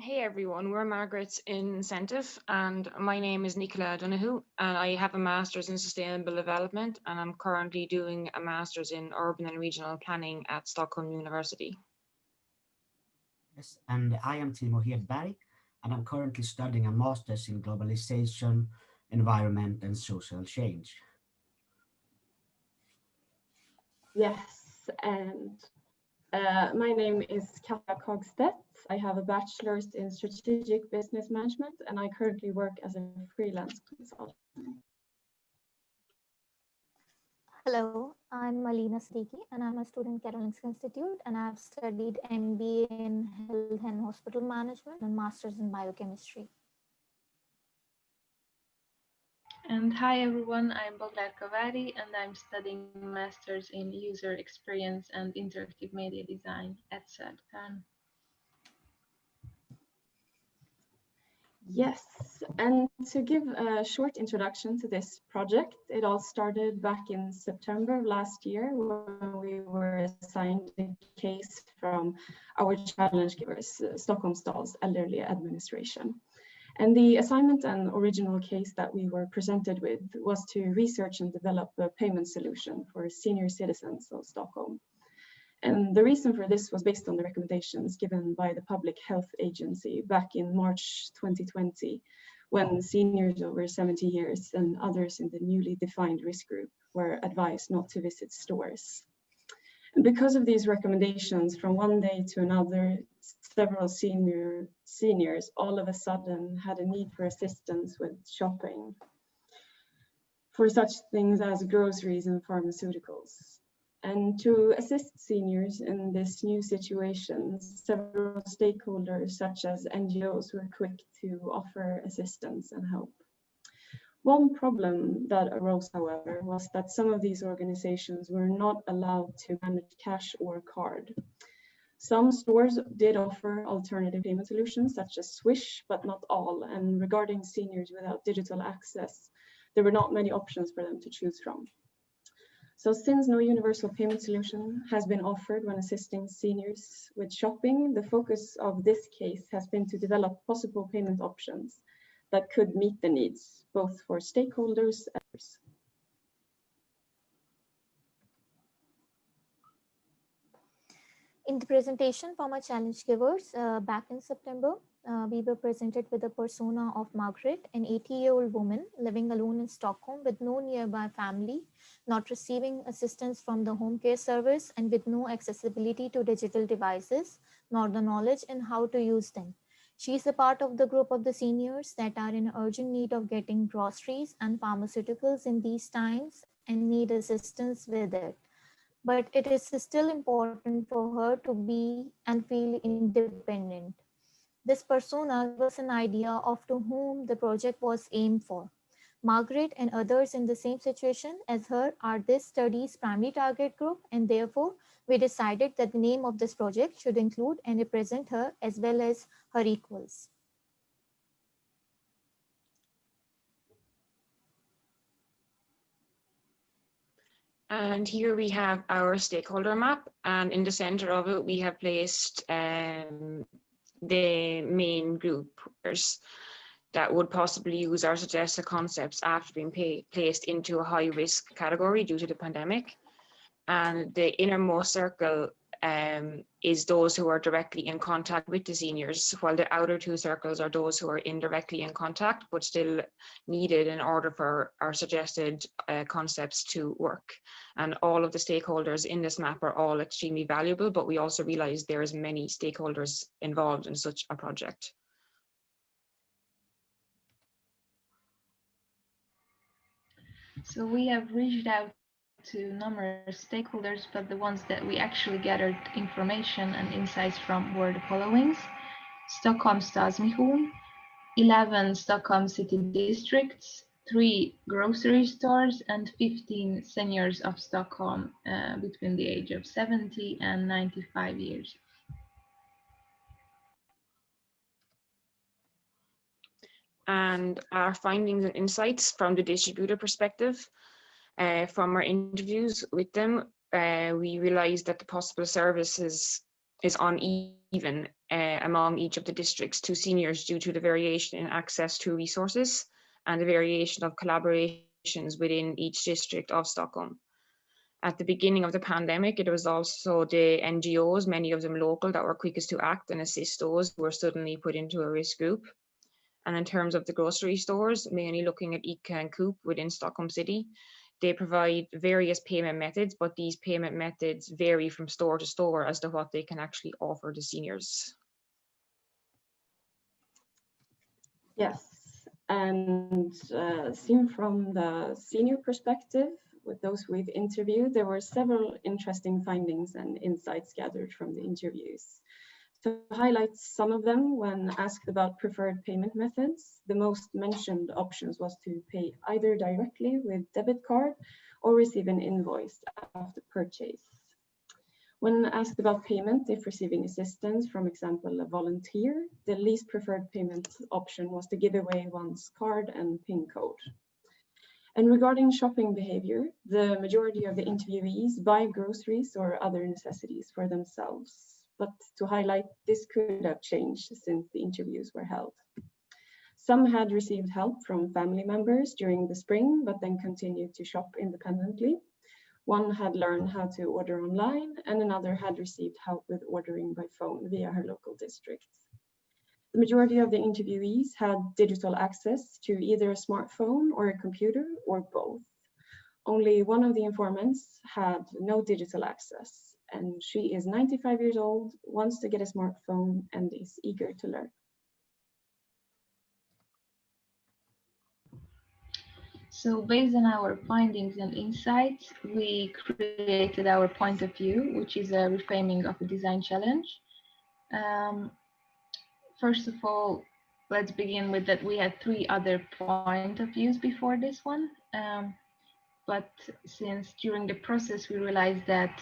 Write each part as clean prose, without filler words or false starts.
Hey everyone, we're Margaret's incentive, and my name is Nicola Donohoe, and I have a master's in sustainable development, and I'm currently doing a master's in urban and regional planning at Stockholm University. Yes, and I am Timo Hedberg, and I'm currently studying a master's in globalization, environment, and social change. Yes, and my name is Katia Kagstedt. I have a bachelor's in strategic business management, and I currently work as a freelance consultant. Hello, I'm Aleena Siddiqui, and I'm a student at Karolinska Institute, and I've studied MBA in Health and Hospital Management and Masters in Biochemistry. And hi everyone, I'm Boglárka Váry, and I'm studying Masters in User Experience and Interactive Media Design at Södertörn. Yes, and to give a short introduction to this project, it all started back in September of last year when we were assigned a case from our challenge givers, Stockholm Stad's elderly administration. And the assignment and original case that we were presented with was to research and develop a payment solution for senior citizens of Stockholm. And the reason for this was based on the recommendations given by the Public Health Agency back in March 2020, when seniors over 70 years and others in the newly defined risk group were advised not to visit stores. And because of these recommendations, from one day to another, several seniors all of a sudden had a need for assistance with shopping for such things as groceries and pharmaceuticals. And to assist seniors in this new situation, several stakeholders such as NGOs were quick to offer assistance and help. One problem that arose, however, was that some of these organizations were not allowed to manage cash or card. Some stores did offer alternative payment solutions such as Swish, but not all. And regarding seniors without digital access, there were not many options for them to choose from. So since no universal payment solution has been offered when assisting seniors with shopping, the focus of this case has been to develop possible payment options that could meet the needs, both for stakeholders and others. In the presentation from our challenge givers, back in September, we were presented with the persona of Margaret, an 80-year-old woman living alone in Stockholm with no nearby family, not receiving assistance from the home care service, and with no accessibility to digital devices, nor the knowledge in how to use them. She is a part of the group of the seniors that are in urgent need of getting groceries and pharmaceuticals in these times and need assistance with it. But it is still important for her to be and feel independent. This persona gives us an idea of to whom the project was aimed for. Margaret and others in the same situation as her are this study's primary target group, and therefore we decided that the name of this project should include and represent her as well as her equals. And here we have our stakeholder map, and in the center of it, we have placed the main groupers that would possibly use our suggested concepts after being placed into a high risk category due to the pandemic. And the innermost circle is those who are directly in contact with the seniors, while the outer two circles are those who are indirectly in contact, but still needed in order for our suggested concepts to work. And all of the stakeholders in this map are all extremely valuable, but we also realize there's many stakeholders involved in such a project. So we have reached out to numerous stakeholders, but the ones that we actually gathered information and insights from were the following: Stockholm Stadsmission, 11 Stockholm city districts, 3 grocery stores, and 15 seniors of Stockholm between the age of 70 and 95 years. And our findings and insights from the distributor perspective, from our interviews with them, we realized that the possible services is uneven among each of the districts to seniors due to the variation in access to resources and the variation of collaborations within each district of Stockholm. At the beginning of the pandemic, it was also the NGOs, many of them local, that were quickest to act and assist those who were suddenly put into a risk group. And in terms of the grocery stores, mainly looking at ICA and Coop within Stockholm City, they provide various payment methods, but these payment methods vary from store to store as to what they can actually offer to seniors. Yes, and seen from the senior perspective, with those we've interviewed, there were several interesting findings and insights gathered from the interviews. To highlight some of them, when asked about preferred payment methods, the most mentioned options was to pay either directly with debit card or receive an invoice after purchase. When asked about payment, if receiving assistance, from example, a volunteer, the least preferred payment option was to give away one's card and PIN code. And regarding shopping behavior, the majority of the interviewees buy groceries or other necessities for themselves. But to highlight, this could have changed since the interviews were held. Some had received help from family members during the spring, but then continued to shop independently. One had learned how to order online, and another had received help with ordering by phone via her local district. The majority of the interviewees had digital access to either a smartphone or a computer or both. Only one of the informants had no digital access, and she is 95 years old, wants to get a smartphone, and is eager to learn. So based on our findings and insights, we created our point of view, which is a reframing of a design challenge. First of all, let's begin with that we had 3 other point of views before this one. But since during the process we realized that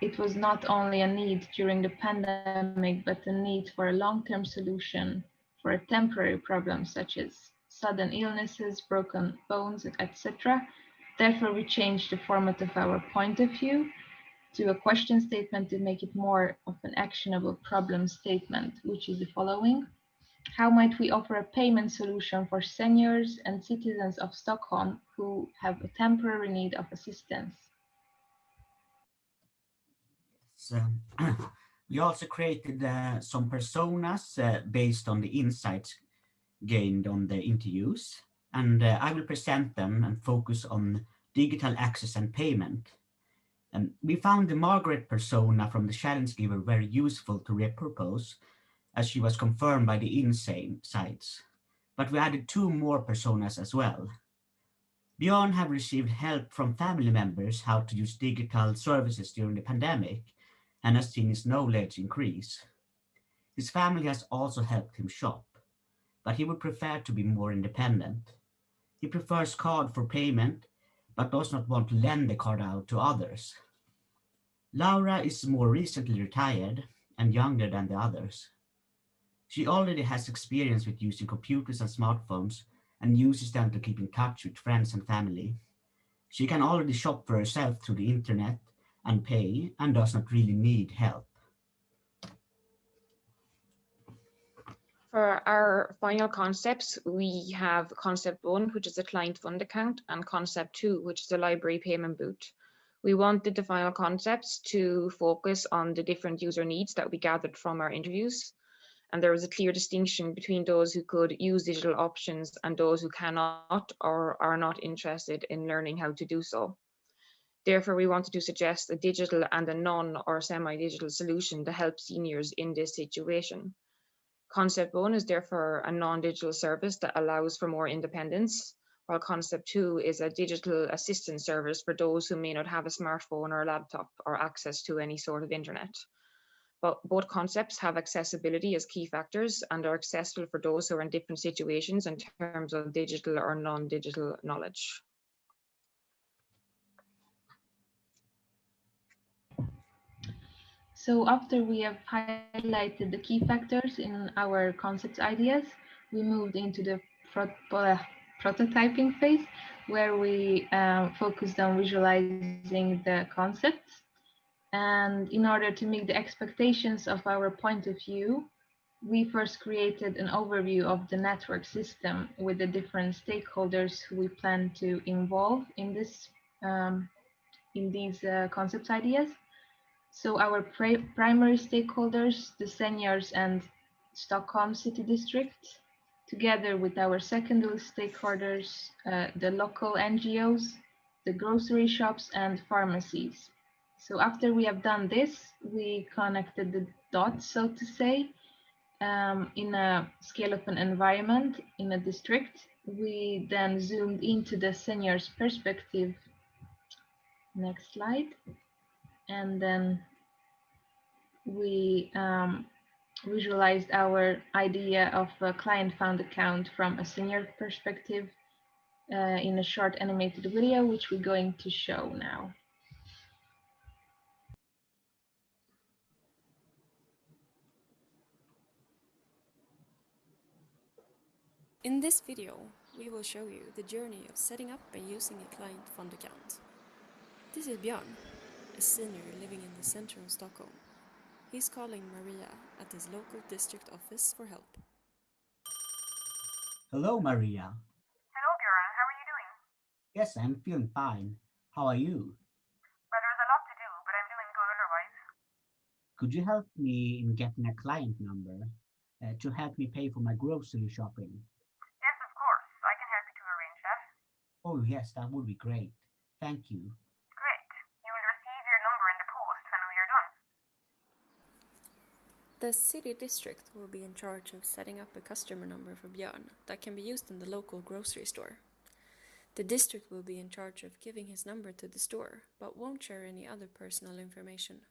it was not only a need during the pandemic, but a need for a long-term solution for a temporary problem such as sudden illnesses, broken bones, etc. Therefore, we changed the format of our point of view to a question statement to make it more of an actionable problem statement, which is the following. How might we offer a payment solution for seniors and citizens of Stockholm who have a temporary need of assistance? So, we also created some personas based on the insights gained on the interviews, and I will present them and focus on digital access and payment. And we found the Margaret persona from the challenge giver very useful to repurpose, as she was confirmed by the insights. But we added 2 more personas as well. Björn have received help from family members how to use digital services during the pandemic and has seen his knowledge increase. His family has also helped him shop, but he would prefer to be more independent. He prefers card for payment, but does not want to lend the card out to others. Laura is more recently retired and younger than the others. She already has experience with using computers and smartphones and uses them to keep in touch with friends and family. She can already shop for herself through the internet and pay and does not really need help. For our final concepts, we have concept 1, which is a client fund account, and concept 2, which is a library payment boot. We wanted the final concepts to focus on the different user needs that we gathered from our interviews. And there was a clear distinction between those who could use digital options and those who cannot or are not interested in learning how to do so. Therefore, we wanted to suggest a digital and a non or semi-digital solution to help seniors in this situation. Concept 1 is therefore a non-digital service that allows for more independence, while concept 2 is a digital assistance service for those who may not have a smartphone or a laptop or access to any sort of internet. But both concepts have accessibility as key factors and are accessible for those who are in different situations in terms of digital or non-digital knowledge. So after we have highlighted the key factors in our concept ideas, we moved into the prototyping phase, where we focused on visualizing the concepts. And in order to meet the expectations of our point of view, we first created an overview of the network system with the different stakeholders who we plan to involve in this in these concept ideas. So our primary stakeholders, the seniors and Stockholm City District, together with our secondary stakeholders, the local NGOs, the grocery shops and pharmacies. So after we have done this, we connected the dots, so to say, in a scale-up environment in a district. We then zoomed into the seniors' perspective. Next slide. And then we visualized our idea of a client found account from a senior perspective in a short animated video, which we're going to show now. In this video, we will show you the journey of setting up and using a client fund account. This is Björn, a senior living in the center of Stockholm. He's calling Maria at his local district office for help. Hello, Maria. Hello, Björn. How are you doing? Yes, I'm feeling fine. How are you? Well, there's a lot to do, but I'm doing good otherwise. Could you help me in getting a client number to help me pay for my grocery shopping? Yes, of course. I can help you to arrange that. Oh, yes, that would be great. Thank you. Great. You will receive your number in the post when we are done. The city district will be in charge of setting up a customer number for Björn that can be used in the local grocery store. The district will be in charge of giving his number to the store, but won't share any other personal information.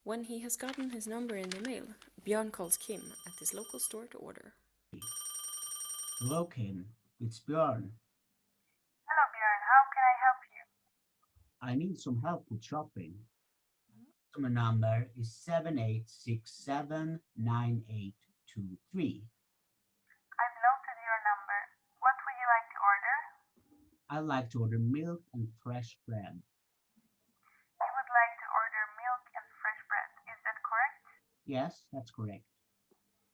When he has gotten his number in the mail, Björn calls Kim at his local store to order. Hello, Kim. It's Björn. Hello, Björn. How can I help you? I need some help with shopping. Customer number is 78679823. I've noted your number. What would you like to order? I'd like to order milk and fresh bread. You would like to order milk and fresh bread. Is that correct? Yes, that's correct.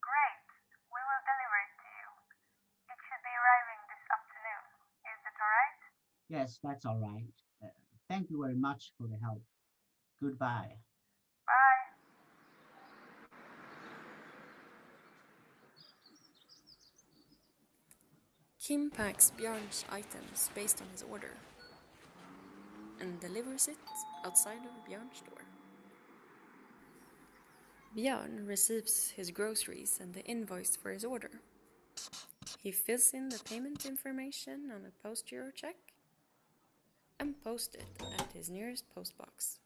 Great. We will deliver it to you. It should be arriving this afternoon. Is that all right? Yes, that's all right. Thank you very much for the help. Goodbye. Bye. Kim packs Björn's items based on his order and delivers it outside of Björn's door. Björn receives his groceries and the invoice for his order. He fills in the payment information on a post-Euro check and posts it at his nearest post box.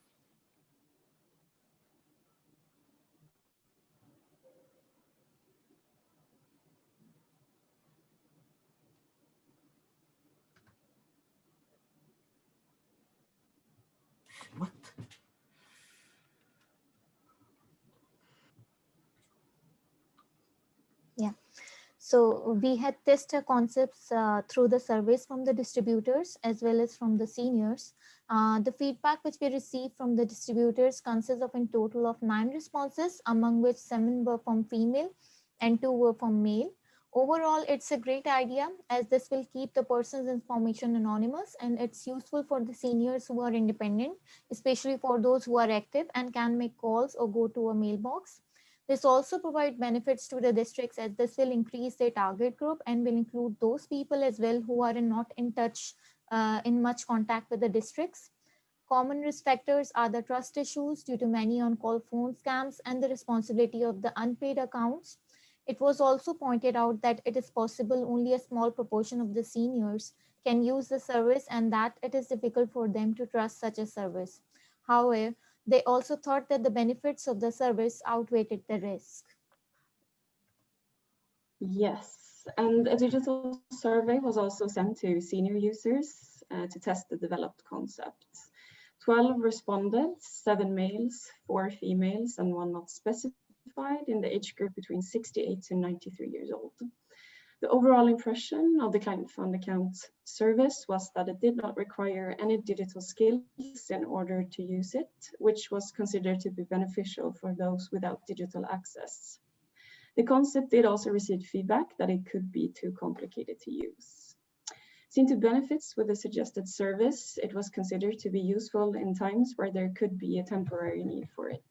What? So we had tested concepts through the surveys from the distributors as well as from the seniors. The feedback which we received from the distributors consists of a total of 9 responses, among which 7 were from female and 2 were from male. Overall, it's a great idea as this will keep the person's information anonymous, and it's useful for the seniors who are independent, especially for those who are active and can make calls or go to a mailbox. This also provides benefits to the districts as this will increase their target group and will include those people as well who are not in touch, in much contact with the districts. Common risk factors are the trust issues due to many on-call phone scams and the responsibility of the unpaid accounts. It was also pointed out that it is possible only a small proportion of the seniors can use the service and that it is difficult for them to trust such a service. However, they also thought that the benefits of the service outweighed the risk. Yes, and a digital survey was also sent to senior users to test the developed concepts. 12 responded, 7 males, 4 females, and 1 not specified in the age group between 68 to 93 years old. The overall impression of the client fund account service was that it did not require any digital skills in order to use it, which was considered to be beneficial for those without digital access. The concept did also receive feedback that it could be too complicated to use. Seen to benefits with the suggested service, it was considered to be useful in times where there could be a temporary need for it.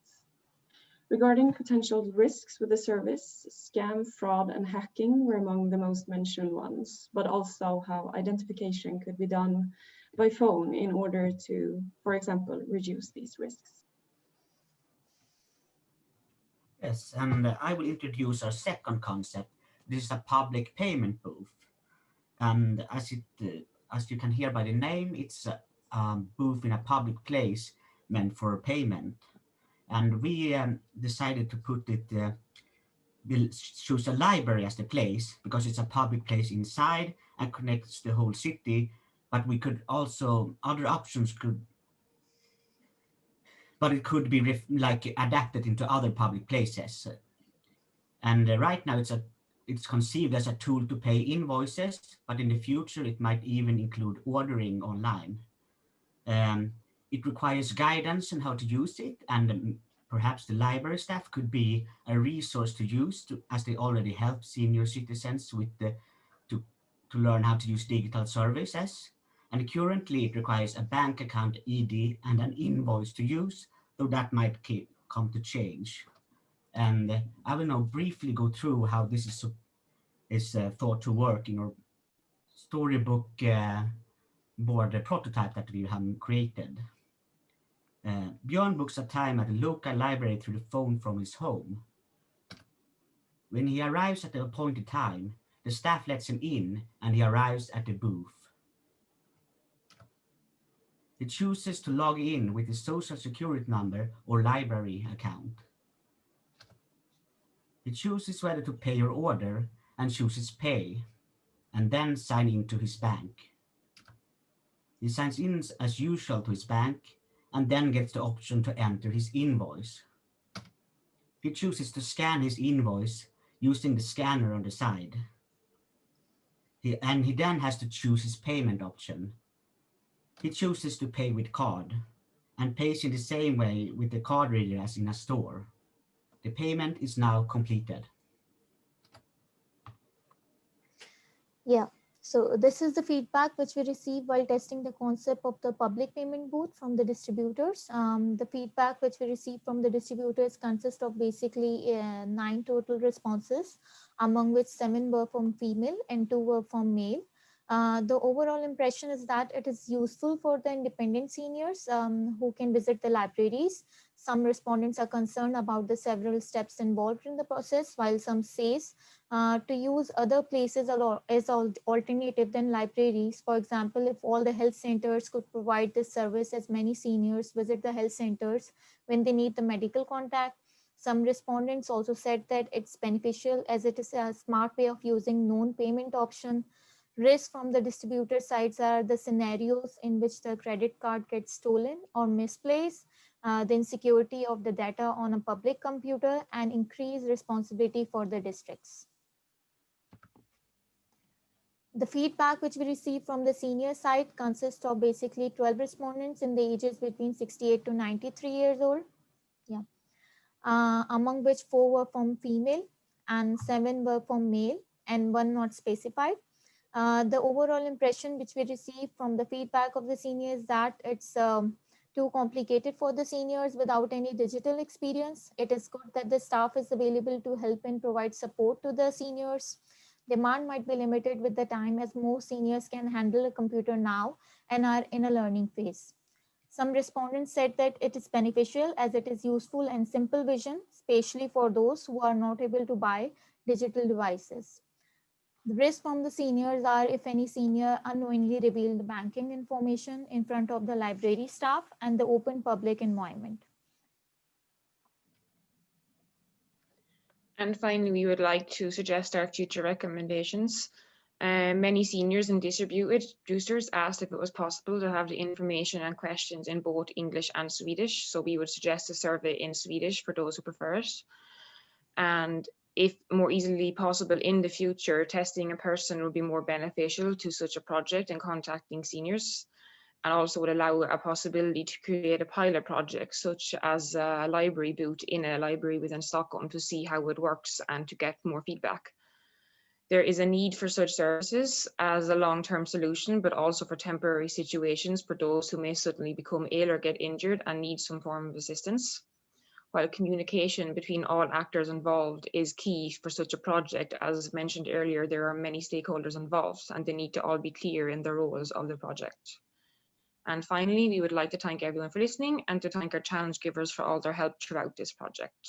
Regarding potential risks with the service, scam, fraud, and hacking were among the most mentioned ones, but also how identification could be done by phone in order to, for example, reduce these risks. Yes, and I will introduce our second concept. This is a public payment booth. And as you can hear by the name, it's a booth in a public place meant for payment. And we decided to put it, we'll choose a library as the place because it's a public place inside and connects the whole city. But we could also, other options could, but it could be adapted into other public places. And right now it's conceived as a tool to pay invoices, but in the future it might even include ordering online. It requires guidance on how to use it, and perhaps the library staff could be a resource to use as they already help senior citizens with to learn how to use digital services. And currently it requires a bank account ID and an invoice to use, though that might come to change. And I will now briefly go through how this is thought to work in our storybook board prototype that we have created. Björn books a time at a local library through the phone from his home. When he arrives at the appointed time, the staff lets him in and he arrives at the booth. He chooses to log in with his social security number or library account. He chooses whether to pay or order and chooses pay, and then sign into his bank. He signs in as usual to his bank and then gets the option to enter his invoice. He chooses to scan his invoice using the scanner on the side. He then has to choose his payment option. He chooses to pay with card and pays in the same way with the card reader as in a store. The payment is now completed. Yeah, so this is the feedback which we received while testing the concept of the public payment booth from the distributors. The feedback which we received from the distributors consists of basically 9 total responses, among which 7 were from female and 2 were from male. The overall impression is that it is useful for the independent seniors who can visit the libraries. Some respondents are concerned about the several steps involved in the process, while some says to use other places as alternative than libraries. For example, if all the health centers could provide this service, as many seniors visit the health centers when they need the medical contact. Some respondents also said that it's beneficial as it is a smart way of using known payment option. Risks from the distributor sides are the scenarios in which the credit card gets stolen or misplaced, the insecurity of the data on a public computer, and increased responsibility for the districts. The feedback which we received from the senior side consists of basically 12 respondents in the ages between 68 to 93 years old. Yeah. Among which 4 were from female and 7 were from male and 1 not specified. The overall impression which we received from the feedback of the seniors is that it's too complicated for the seniors without any digital experience. It is good that the staff is available to help and provide support to the seniors. Demand might be limited with the time, as most seniors can handle a computer now and are in a learning phase. Some respondents said that it is beneficial as it is useful and simple vision, especially for those who are not able to buy digital devices. The risks from the seniors are if any senior unknowingly revealed the banking information in front of the library staff and the open public environment. And finally, we would like to suggest our future recommendations. Many seniors and distributors asked if it was possible to have the information and questions in both English and Swedish. So we would suggest a survey in Swedish for those who prefer it. And if more easily possible in the future, testing in person would be more beneficial to such a project and contacting seniors, and also would allow a possibility to create a pilot project, such as a library boot in a library within Stockholm, to see how it works and to get more feedback. There is a need for such services as a long-term solution, but also for temporary situations for those who may suddenly become ill or get injured and need some form of assistance. While communication between all actors involved is key for such a project, as mentioned earlier, there are many stakeholders involved and they need to all be clear in the roles of the project. And finally, we would like to thank everyone for listening and to thank our challenge givers for all their help throughout this project.